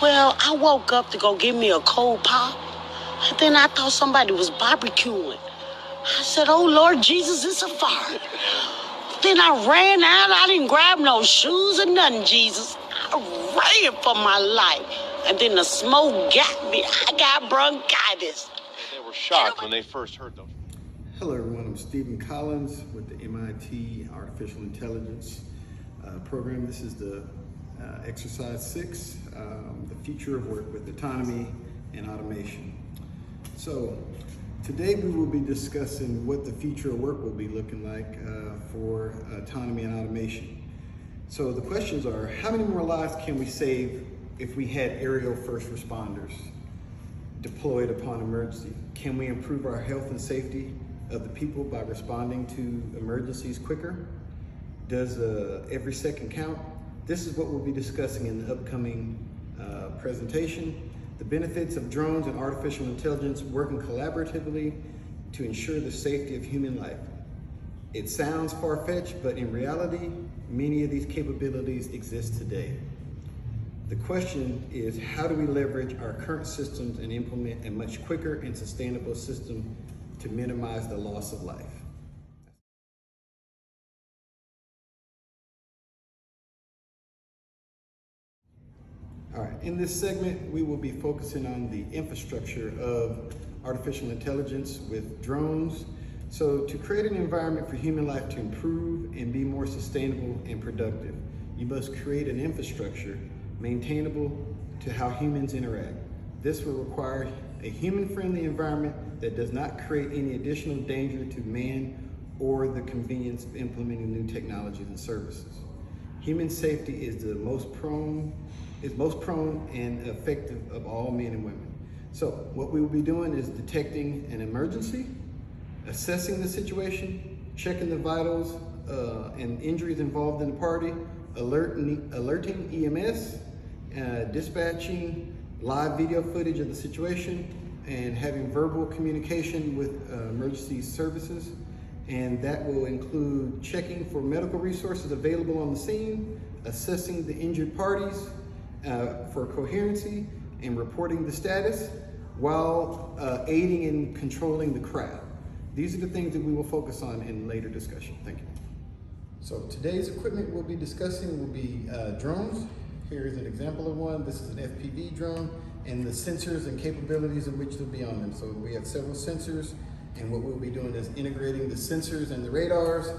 Well, I woke up to go get me a cold pop, and then I thought somebody was barbecuing. I said, oh, Lord Jesus, it's a fire. Then I ran out. I didn't grab no shoes or nothing, Jesus. I ran for my life. And then the smoke got me. I got bronchitis. They were shocked when they first heard those. Hello everyone, I'm Stephen Collins with the MIT Artificial Intelligence program. This is the exercise 6, the future of work with autonomy and automation. So today we will be discussing what the future of work will be looking like for autonomy and automation. So the questions are, how many more lives can we save if we had aerial first responders deployed upon emergency? Can we improve our health and safety of the people by responding to emergencies quicker? Does every second count? This is what we'll be discussing in the upcoming presentation. The benefits of drones and artificial intelligence working collaboratively to ensure the safety of human life. It sounds far-fetched, but in reality, many of these capabilities exist today. The question is, how do we leverage our current systems and implement a much quicker and sustainable system to minimize the loss of life? All right, in this segment, we will be focusing on the infrastructure of artificial intelligence with drones. So to create an environment for human life to improve and be more sustainable and productive, you must create an infrastructure maintainable to how humans interact. This will require a human-friendly environment that does not create any additional danger to man or the convenience of implementing new technologies and services. Human safety is most prone and effective of all men and women. So what we will be doing is detecting an emergency, assessing the situation, checking the vitals and injuries involved in the party, alerting EMS, dispatching live video footage of the situation, and having verbal communication with emergency services. And that will include checking for medical resources available on the scene, assessing the injured parties for coherency, and reporting the status while aiding in controlling the crowd. These are the things that we will focus on in later discussion. Thank you. So today's equipment we'll be discussing will be drones. Here's an example of one. This is an FPV drone and the sensors and capabilities of which will be on them. So we have several sensors, and what we'll be doing is integrating the sensors and the radars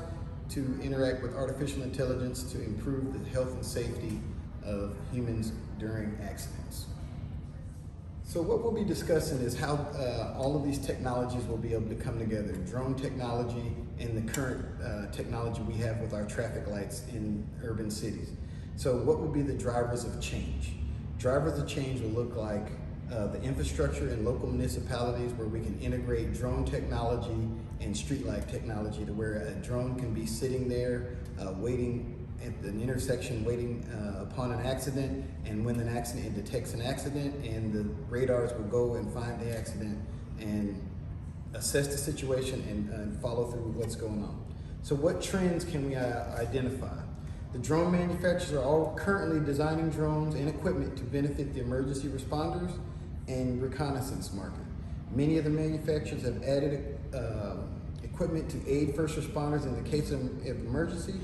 to interact with artificial intelligence to improve the health and safety of humans during accidents. So what we'll be discussing is how all of these technologies will be able to come together. Drone technology and the current technology we have with our traffic lights in urban cities. So what will be the drivers of change? Drivers of change will look like the infrastructure in local municipalities where we can integrate drone technology and streetlight technology to where a drone can be sitting there waiting at an intersection, waiting upon an accident, and when an accident, it detects an accident, and the radars will go and find the accident and assess the situation and follow through with what's going on. So what trends can we identify? The drone manufacturers are all currently designing drones and equipment to benefit the emergency responders and reconnaissance market. Many of the manufacturers have added equipment to aid first responders in the case of emergency.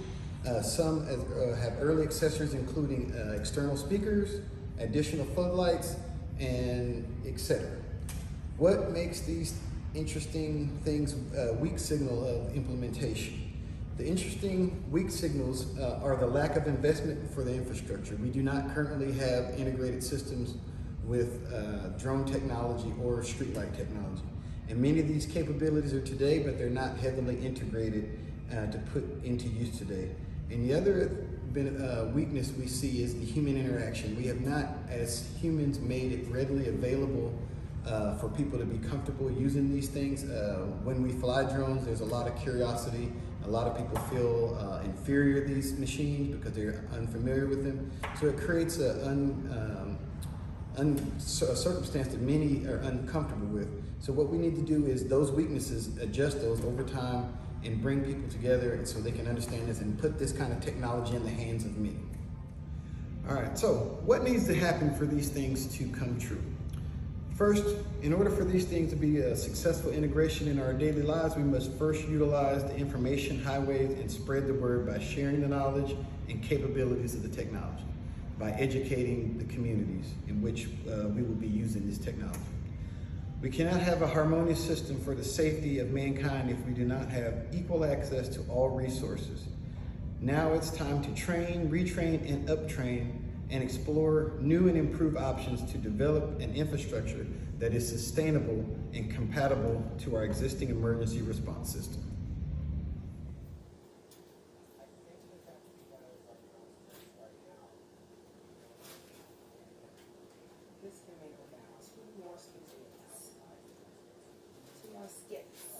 Some have early accessories including external speakers, additional floodlights, and etc. What makes these interesting things weak signal of implementation? The interesting weak signals are the lack of investment for the infrastructure. We do not currently have integrated systems with drone technology or streetlight technology. And many of these capabilities are today, but they're not heavily integrated to put into use today. And the other weakness we see is the human interaction. We have not, as humans, made it readily available for people to be comfortable using these things. When we fly drones, there's a lot of curiosity. A lot of people feel inferior to these machines because they're unfamiliar with them. So it creates a circumstance that many are uncomfortable with. So what we need to do is those weaknesses, adjust those over time and bring people together so they can understand this and put this kind of technology in the hands of many. All right, so what needs to happen for these things to come true? First, in order for these things to be a successful integration in our daily lives, we must first utilize the information highways and spread the word by sharing the knowledge and capabilities of the technology, by educating the communities in which we will be using this technology. We cannot have a harmonious system for the safety of mankind if we do not have equal access to all resources. Now it's time to train, retrain, and uptrain and explore new and improved options to develop an infrastructure that is sustainable and compatible to our existing emergency response system. This can make about 2 more skits. 2 more skits.